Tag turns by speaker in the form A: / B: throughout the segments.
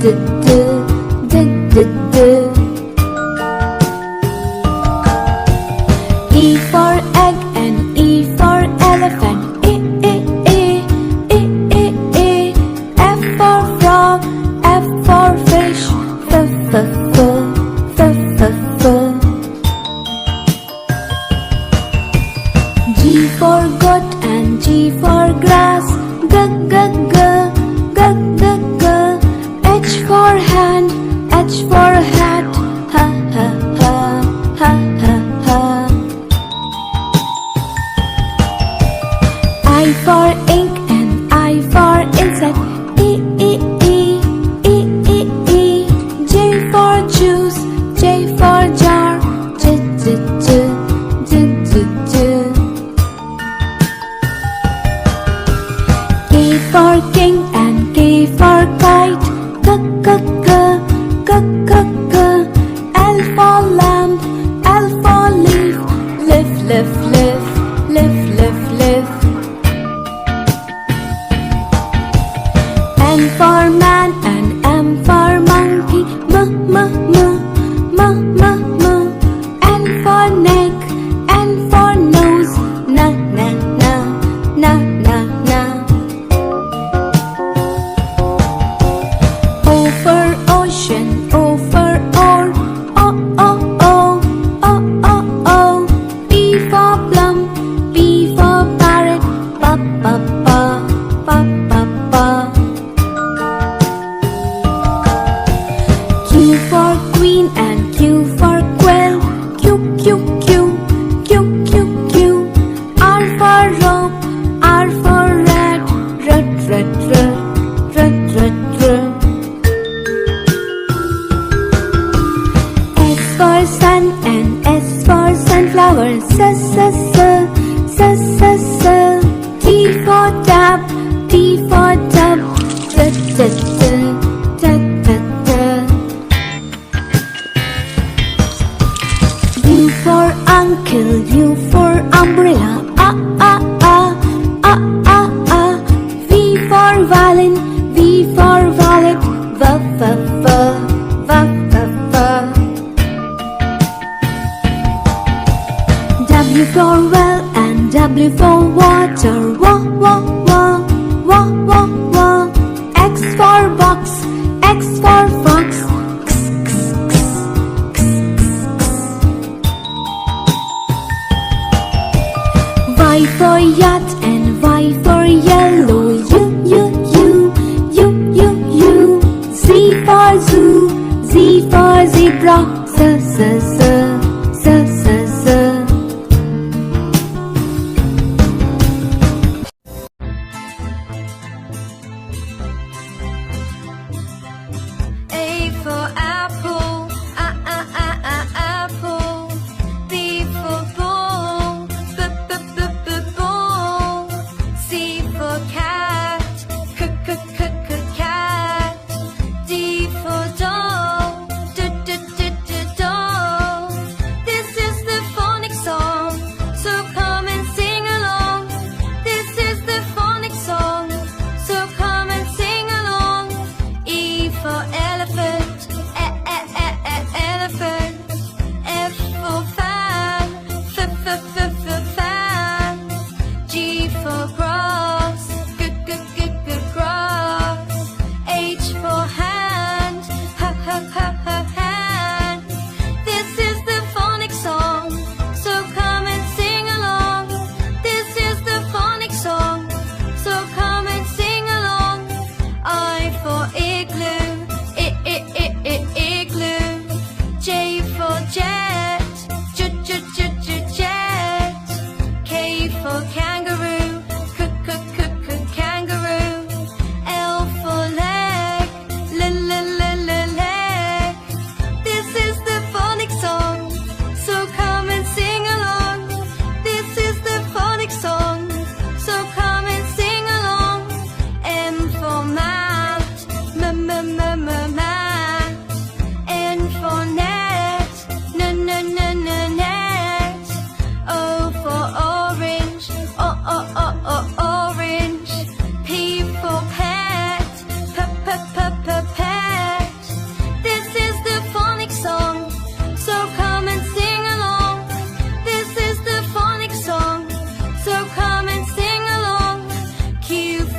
A: E for egg and E for elephant. F for frog, F for fish. G for goat and G for grass. G. H for hand, H for hat. I for ink and I for insect. J for juice, J for jar. K for king and K for kite. L for lamp, L for leaf. Live. M for man and M for monkey. N for neck, N for nose. Na. O for ocean, O for oar. P for plum, P for parrot. Pa.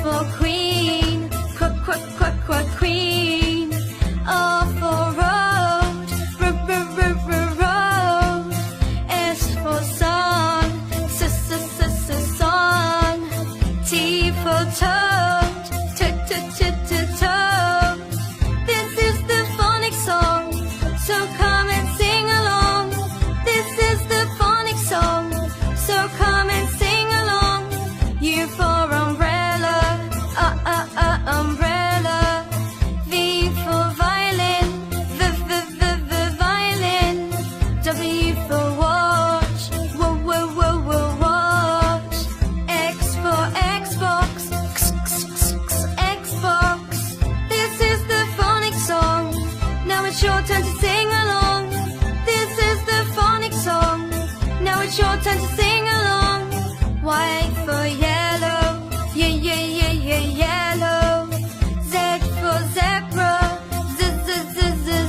A: for queen, queen. O for road, road. S for song, song. T for toad, toad. This is the phonics song, so come and sing along. This is the phonics song, so come and sing along. U for umbrella, umbrella. V for violin, violin. W for watch, watch. X for Xbox, Xbox. This is the phonics song, now it's your turn to sing along. This is the phonics song, now it's your turn to sing along. Y for yellow, yellow. Z for zebra,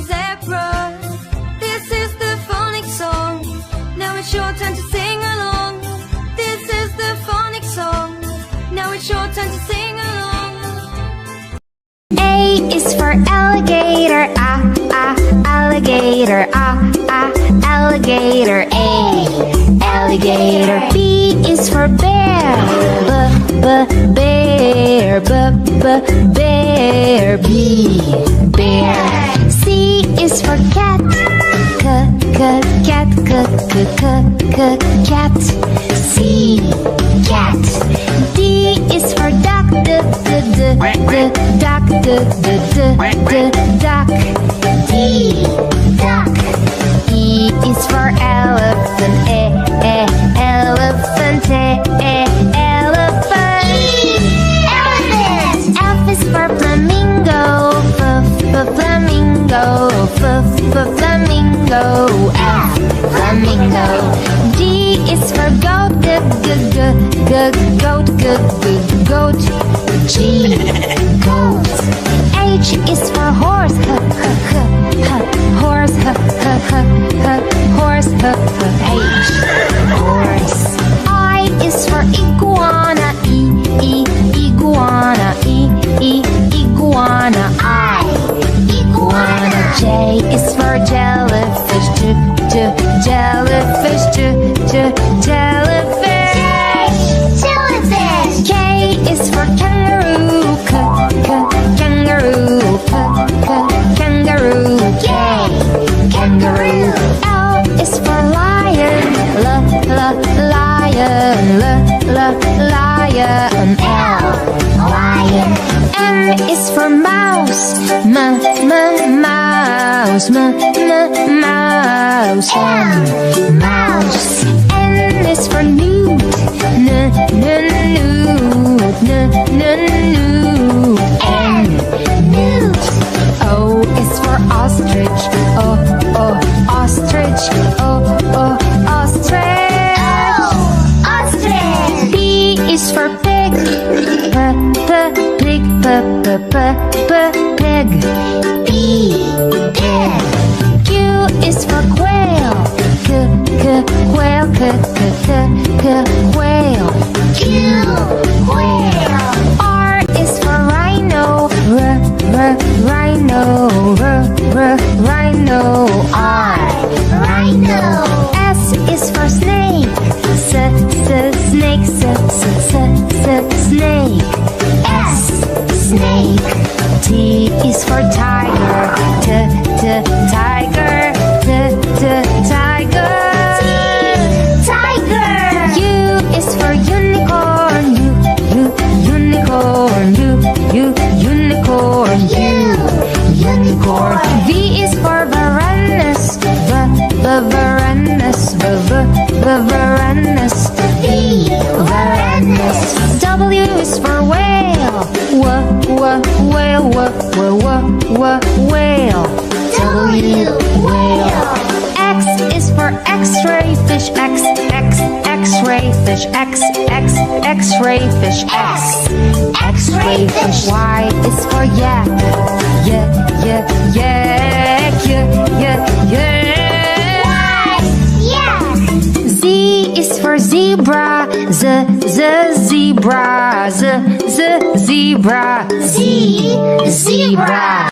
A: zebra. This is the phonics song, now it's your turn to sing along. This is the phonics song, now it's your turn to sing along.
B: A is for alligator, alligator, alligator, A, alligator. B is for bear, bear, bear, B, bear. C is for cat, cat, cat, C, cat. D is for duck, duck, D, duck. E is for elephant, elephant, elephant. Elephant. F is for flamingo, flamingo, flamingo, F, flamingo. G is for goat, goat, G, goat. H is for horse, horse, horse, H, horse. I is for iguana, iguana, iguana, I, iguana. J is for jellyfish, jellyfish, jellyfish. Jellyfish. K is for kangaroo, kangaroo, kangaroo, K, kangaroo. L is for lion, lion, lion, L, lion. M is for mouse, mouse, mouse, mouse. N is for newt, newt, N, newt. O is for ostrich, ostrich, ostrich, ostrich. P is for pig, pig, pig, P, pig. Q is for quail, quail, quail, Q, quail. R is for rhino, rhino, rhino, R, rhino. S is for snake, snake, snake, S, snake. T is for tiger, tiger, tiger, tiger. U is for unicorn, unicorn, unicorn, unicorn. V is for varanus, varanus, varanus, V, varanus. W is for whale, whale, whale, W, whale. X is for x-ray fish, x-ray fish, x-ray fish, x-ray fish. Y is for yak, yak, Z is for zebra, zebra, zebra, zebra.
C: Z, zebra.